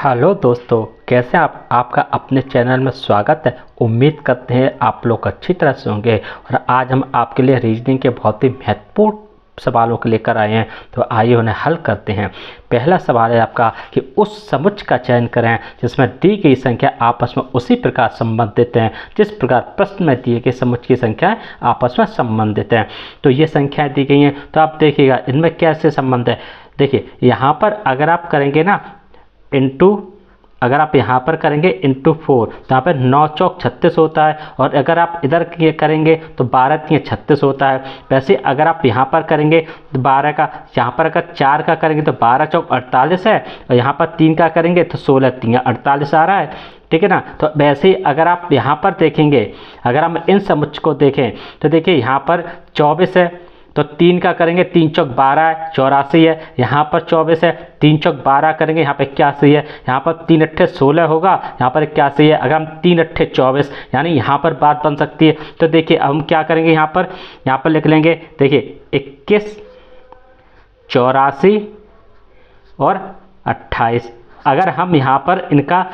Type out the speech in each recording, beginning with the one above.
Hello दोस्तों, कैसे आपका अपने चैनल में स्वागत है। उम्मीद करते हैं आप लोग अच्छी तरह से होंगे। और आज हम आपके लिए रीजनिंग के बहुत ही महत्वपूर्ण सवालों को लेकर आए हैं, तो आइए उन्हें हल करते हैं। पहला सवाल है आपका कि उस समुच्चय का चयन करें जिसमें दी गई संख्या आपस में उसी प्रकार संबंधित हैं जिस प्रकार प्रश्न में दिए गए समुच्चय की संख्याएं आपस में संबंधित हैं। तो ये संख्याएं दी गई हैं, तो आप देखिएगा इनमें कैसे संबंध है। देखिए यहाँ पर अगर आप करेंगे ना अगर आप यहाँ पर करेंगे इंटू 4, तो यहाँ पर 9 चौक 36 होता है। और अगर आप इधर करेंगे तो 12 तीन 36 होता है। वैसे अगर आप यहाँ पर करेंगे तो 12 का, यहाँ पर अगर 4 का करेंगे तो 12 चौक 48 है। और यहाँ पर 3 का करेंगे तो 16 तीन 48 आ रहा है, ठीक है ना। तो वैसे ही अगर आप यहाँ पर देखेंगे, अगर हम इन समुच्चय को देखें तो देखिए यहाँ पर 24 है, तो 3 का करेंगे 3 चौक 12 है, 84 है। यहाँ पर 24 है, 3 चौक 12 करेंगे, यहाँ पर 81 है। यहाँ पर 3 अट्ठे 16 होगा, यहाँ पर 81 है। अगर हम 3 अट्ठे 24, यानी यहाँ पर बात बन सकती है। तो देखिए हम क्या करेंगे, यहाँ पर लिख लेंगे। देखिए 21, 84 और 28। अगर हम यहाँ पर इनका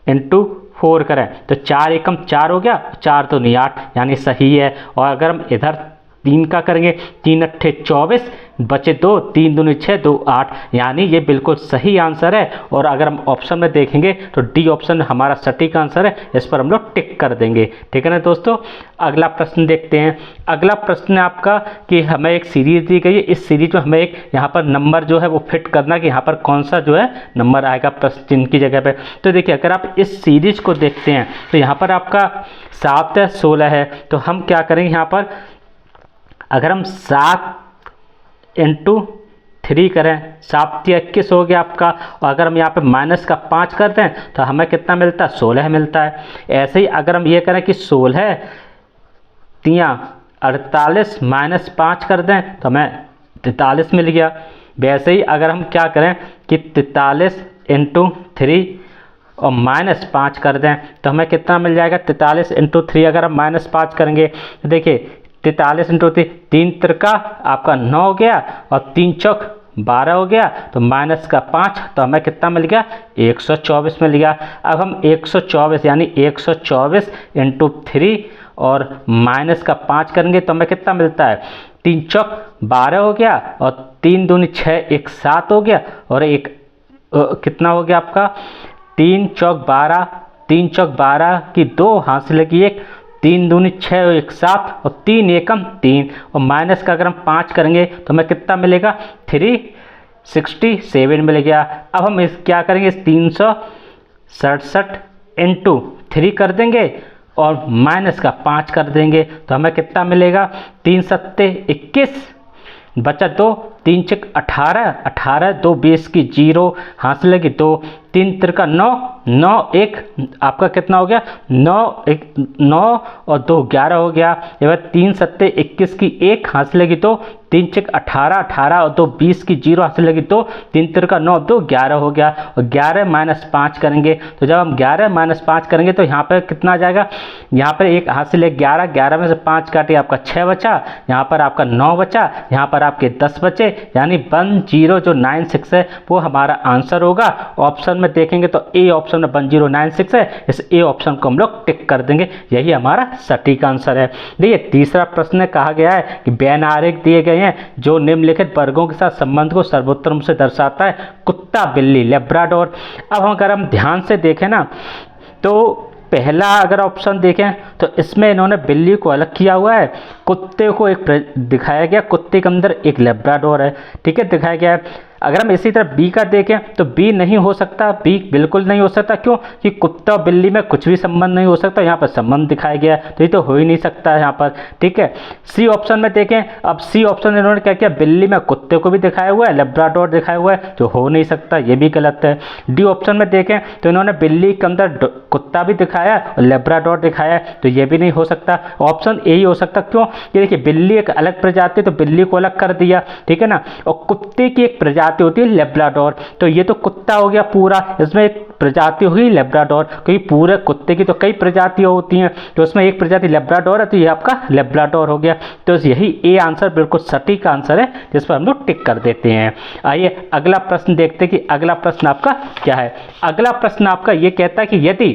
इंटू 4 करें तो 4 एकम 4 हो गया, 4 तो नहीं 8, यानी सही है। और अगर हम इधर 3 का करेंगे, 3 अट्ठे 24 बचे 2, 3 दूनी 6, 2 8, यानी ये बिल्कुल सही आंसर है। और अगर हम ऑप्शन में देखेंगे तो डी ऑप्शन हमारा सटीक आंसर है, इस पर हम लोग टिक कर देंगे, ठीक है ना दोस्तों। अगला प्रश्न देखते हैं। अगला प्रश्न है आपका कि हमें एक सीरीज दी गई है, इस सीरीज में हमें एक यहाँ पर नंबर जो है वो फिट करना कि यहाँ पर कौन सा जो है नंबर आएगा प्रश्न चिन्ह की जगह पे। तो देखिए अगर आप इस सीरीज को देखते हैं तो यहाँ पर आपका 7 है, 16 है। तो हम क्या करेंगे, यहाँ पर अगर हम 7 इंटू 3 करें, 7 21 हो गया आपका। और अगर हम यहाँ पे माइनस का 5 करते हैं तो हमें कितना मिलता है, 16 मिलता है। ऐसे ही अगर हम ये करें कि 16 तियाँ 48 माइनस 5 कर दें तो हमें 43 मिल गया। वैसे ही अगर हम क्या करें कि 43 इंटू 3 और माइनस 5 कर दें तो हमें कितना मिल जाएगा, 43 इंटू 3 अगर हम माइनस 5 करेंगे तो देखिए 43 इंटू 3 तिरका आपका 9 हो गया और 3 चौक 12 हो गया। तो माइनस का 5, तो हमें कितना मिल गया, 124 मिल गया। अब हम 124 यानी 124 इंटू 3 और माइनस का 5 करेंगे तो हमें कितना मिलता है, 3 चौक 12 हो गया और 3 दूनी 6, 1 7 हो गया। और एक कितना हो गया आपका, 3 चौक 12, 3 चौक 12 की 2 हाथ से लगी 1, 3 दूनी 6 और 1 7 और 3 एकम 3। और माइनस का अगर हम 5 करेंगे तो हमें कितना मिलेगा, 367 मिल गया। अब हम इस क्या करेंगे, इस 367 इंटू 3 कर देंगे और माइनस का 5 कर देंगे तो हमें कितना मिलेगा, 3 सत्ते 21 बचा 2, 3 चक 18, 18 2 20 की 0 हाथ से लगी 2, 3 तिरका 9, 9 1 आपका कितना हो गया, 9 1 9 और 2 11 हो गया। ये बात 3 सत्ते 21 की 1 हाथ से लगी 2, 3 चक 18, 18 और 2 20 की 0 हाथ से लगी 2, 3 तिरका 9 2 11 हो गया। और 11 माइनस 5 करेंगे तो जब हम 11 माइनस 5 करेंगे तो यहाँ पर कितना आ जाएगा, यहाँ पर एक हाथ से ले 11, 11 में से 5 काटे आपका 6 बचा, यहाँ पर आपका 9 बचा, यहाँ पर आपके 10 बचे, यानी 1096 है वो हमारा आंसर होगा। ऑप्शन में देखेंगे तो ए ऑप्शन में 1096 है, इस ए ऑप्शन को हम लोग टिक कर देंगे, यही हमारा सटीक आंसर है। देखिए तीसरा प्रश्न कहा गया है कि बैन आरेख दिए गए हैं जो निम्नलिखित वर्गों के साथ संबंध को सर्वोत्तम से दर्शाता है, कुत्ता, बिल्ली, लेब्राडोर। अब अगर हम ध्यान से देखें ना तो पहला अगर ऑप्शन देखें तो इसमें इन्होंने बिल्ली को अलग किया हुआ है, कुत्ते को एक दिखाया गया, कुत्ते के अंदर एक लेब्राडोर है, ठीक है, दिखाया गया है। अगर हम इसी तरह बी का देखें तो बी नहीं हो सकता, बी बिल्कुल नहीं हो सकता। क्यों कि कुत्ता और बिल्ली में कुछ भी संबंध नहीं हो सकता, यहाँ पर संबंध दिखाया गया है तो ये तो हो ही नहीं सकता है यहाँ पर, ठीक है। सी ऑप्शन में देखें, अब सी ऑप्शन इन्होंने क्या किया, बिल्ली में कुत्ते को भी दिखाया हुआ है, लेब्राडोर दिखाया हुआ है, जो हो नहीं सकता, ये भी गलत है। डी ऑप्शन में देखें तो इन्होंने बिल्ली के अंदर कुत्ता भी दिखाया और लेब्राडोर दिखाया है, तो ये भी नहीं हो सकता। ऑप्शन ए ही हो सकता, क्यों कि देखिए बिल्ली एक अलग प्रजाति, तो बिल्ली को अलग कर दिया, ठीक है ना। और कुत्ते की एक प्रजाति होती है लेब्राडोर, तो ये तो कुत्ता हो गया पूरा, इसमें प्रजाति होगी लेब्राडोर, क्योंकि पूरे कुत्ते की तो कई प्रजातियां होती हैं, तो उसमें एक प्रजाति लेब्राडोर है, तो ये आपका लेब्राडोर हो गया। तो यही ए आंसर बिल्कुल सटीक आंसर है, जिस पर हम लोग टिक कर देते हैं। आइए अगला प्रश्न देखते हैं कि अगला प्रश्न आपका क्या है। अगला प्रश्न आपका ये कहता है कि यदि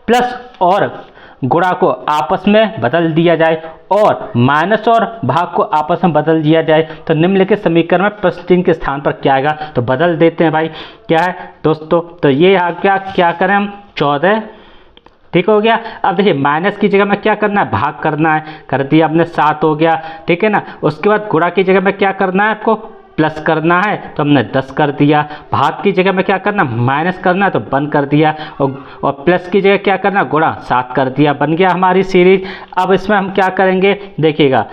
प्लस और गुणा को आपस में बदल दिया जाए और माइनस और भाग को आपस में बदल दिया जाए तो निम्नलिखित समीकरण में प्लस चिन्ह के स्थान पर क्या आएगा। तो बदल देते हैं भाई, क्या है दोस्तों, तो ये आ गया, क्या करें हम 14, ठीक हो गया। अब देखिए माइनस की जगह में क्या करना है, भाग करना है, कर दिया आपने 7 हो गया, ठीक है ना। उसके बाद गुणा की जगह में क्या करना है, आपको प्लस करना है, तो हमने 10 कर दिया। भाग की जगह में क्या करना, माइनस करना है, तो 1 कर दिया, और प्लस की जगह क्या करना, गुणा 7 कर दिया। बन गया हमारी सीरीज। अब इसमें हम क्या करेंगे, देखिएगा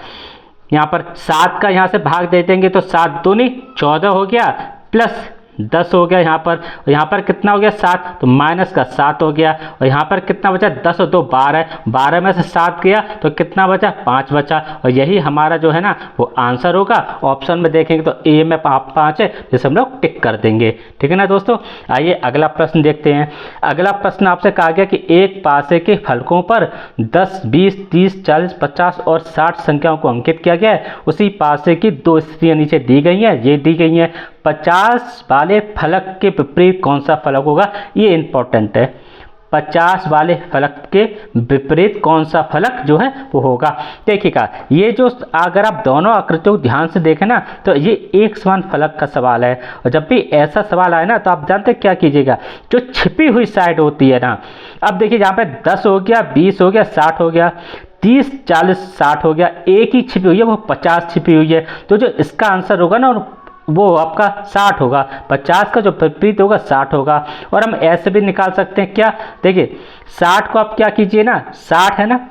यहाँ पर 7 का यहाँ से भाग दे देंगे तो 7 दूनी 14 हो गया, प्लस 10 हो गया यहाँ पर, और यहाँ पर कितना हो गया 7, तो माइनस का 7 हो गया, और यहाँ पर कितना बचा 10 और 2 12, 12 में से 7 गया तो कितना बचा 5 बचा, और यही हमारा जो है ना वो आंसर होगा। ऑप्शन में देखेंगे तो ए में 5 है, जिसे हम लोग टिक कर देंगे, ठीक है ना दोस्तों। आइए अगला प्रश्न देखते हैं। अगला प्रश्न आपसे कहा गया कि एक पासे के फलकों पर 10, 20, 30, 40, 50 और 60 संख्याओं को अंकित किया गया है। उसी पासे की 2 स्थितियाँ नीचे दी गई हैं, ये दी गई हैं। 50 वाले फलक के विपरीत कौन सा फलक होगा, ये इंपॉर्टेंट है। 50 वाले फलक के विपरीत कौन सा फलक जो है वो होगा। देखिएगा ये जो, अगर आप दोनों आकृतियों को ध्यान से देखें ना तो ये एक समान फलक का सवाल है, और जब भी ऐसा सवाल आए ना तो आप जानते क्या कीजिएगा, जो छिपी हुई साइड होती है ना, अब देखिए यहाँ पे 10 हो गया, 20 हो गया, 60 हो गया, 30, 40, 60 हो गया, एक ही छिपी हुई है वो 50 छिपी हुई है, तो जो इसका आंसर होगा ना वो आपका 60 होगा। 50 का जो विपरीत होगा 60 होगा। और हम ऐसे भी निकाल सकते हैं क्या, देखिए 60 को आप क्या कीजिए ना, 60 है ना,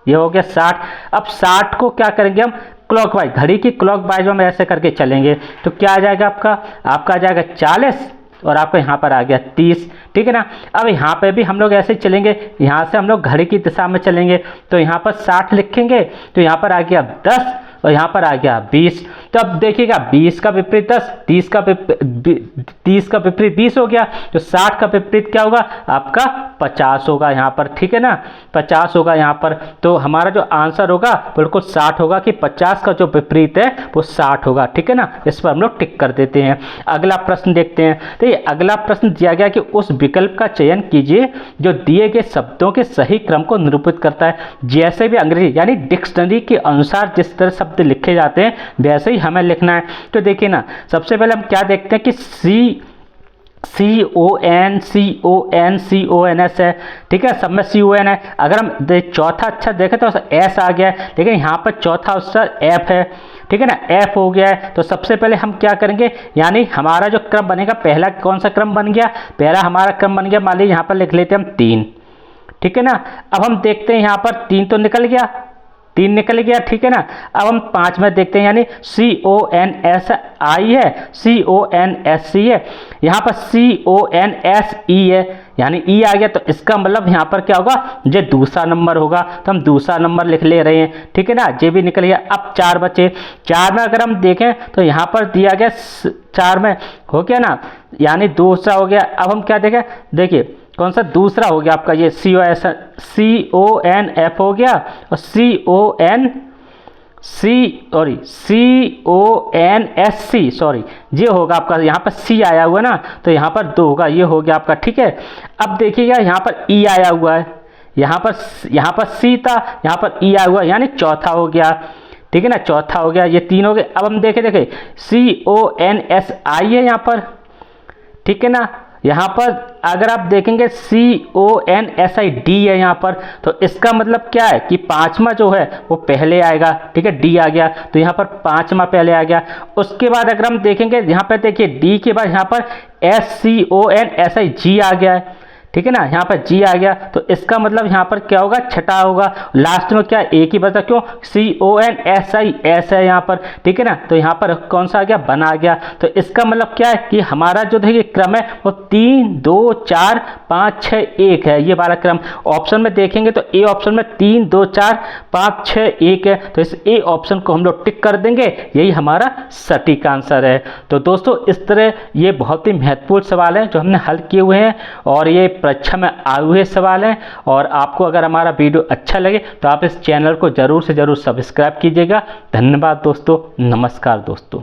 ये हो गया 60। अब 60 को क्या करेंगे हम, क्लॉकवाइज, घड़ी की क्लॉकवाइज में हम ऐसे करके चलेंगे तो क्या आ जाएगा आपका आ जाएगा 40, और आपको यहाँ पर आ गया 30, ठीक है ना। अब यहाँ पे भी हम लोग ऐसे चलेंगे, यहाँ से हम लोग घड़ी की दिशा में चलेंगे तो यहाँ पर 60 लिखेंगे तो यहाँ पर आ गया 10, और यहाँ पर आ गया 20। तो अब देखिएगा 20 का विपरीत 10, 30 का विपरीत 20 हो गया, तो 60 का विपरीत क्या होगा आपका 50 होगा यहाँ पर, ठीक है ना, 50 होगा यहाँ पर। तो हमारा जो आंसर होगा बिल्कुल 60 होगा, कि 50 का जो विपरीत है वो 60 होगा, ठीक है ना। इस पर हम लोग टिक कर देते हैं। अगला प्रश्न देखते हैं। तो ये अगला प्रश्न दिया गया कि उस विकल्प का चयन कीजिए जो दिए गए शब्दों के सही क्रम को निरूपित करता है। जैसे भी अंग्रेजी यानी डिक्शनरी के अनुसार जिस तरह शब्द लिखे जाते हैं वैसे ही हमें लिखना है। तो देखिए ना, सबसे पहले हम क्या देखते हैं कि CONS है, ठीक है, सब में CON है। अगर हम चौथा अच्छा देखें तो S आ गया है, लेकिन यहाँ पर चौथा अक्षर F है, ठीक है ना, F हो गया है। तो सबसे पहले हम क्या करेंगे, यानी हमारा जो क्रम बनेगा, पहला कौन सा क्रम बन गया, पहला हमारा क्रम बन गया, मान लीजिए यहाँ पर लिख लेते हैं हम 3, ठीक है ना। अब हम देखते हैं यहाँ पर 3 तो निकल गया, 3 निकल गया, ठीक है ना। अब हम 5 में देखते हैं, यानी CONSI है, CONSC है, यहाँ पर CONSE है, यानी E आ गया। तो इसका मतलब यहाँ पर क्या होगा, ये दूसरा नंबर होगा, तो हम दूसरा नंबर लिख ले रहे हैं, ठीक है ना। ये भी निकल गया। अब 4 बचे, 4 में अगर हम देखें तो यहाँ पर दिया गया 4 में हो गया ना, यानी दूसरा हो गया। अब हम क्या देखें, देखिए कौन सा दूसरा हो गया आपका, ये CONF हो गया, और CONSC ये होगा आपका, यहाँ पर C आया हुआ ना तो यहाँ पर 2 होगा, ये हो गया आपका, ठीक है। अब देखिएगा यहाँ पर E आया हुआ है, यहाँ पर C था, यहाँ पर E आया हुआ है, यानी चौथा हो गया, ठीक है ना, चौथा हो गया। ये 3 हो गए। अब हम देखें CONSI है यहाँ पर, ठीक है ना। यहाँ पर अगर आप देखेंगे CONSID है यहाँ पर, तो इसका मतलब क्या है कि 5वां जो है वो पहले आएगा, ठीक है, D आ गया, तो यहाँ पर 5वां पहले आ गया। उसके बाद अगर हम देखेंगे यहाँ पर देखिए D के बाद यहाँ पर SCONSIG आ गया है, ठीक है ना, यहाँ पर जी आ गया तो इसका मतलब यहाँ पर क्या होगा, छठा होगा। लास्ट में क्या, एक ही बचा, क्यों, CONSI एस है यहाँ पर, ठीक है ना। तो यहाँ पर कौन सा आ गया, बन आ गया। तो इसका मतलब क्या है कि हमारा जो देखिए क्रम है वो 3 2 4 5 6 1 है, ये वाला क्रम। ऑप्शन में देखेंगे तो ए ऑप्शन में 3 2 4 5 6 1 है, तो इस ए ऑप्शन को हम लोग टिक कर देंगे, यही हमारा सटीक आंसर है। तो दोस्तों इस तरह ये बहुत ही महत्वपूर्ण सवाल है जो हमने हल किए हुए हैं, और ये परीक्षा में आए हुए सवाल हैं। और आपको अगर हमारा वीडियो अच्छा लगे तो आप इस चैनल को ज़रूर से ज़रूर सब्सक्राइब कीजिएगा। धन्यवाद दोस्तों, नमस्कार दोस्तों।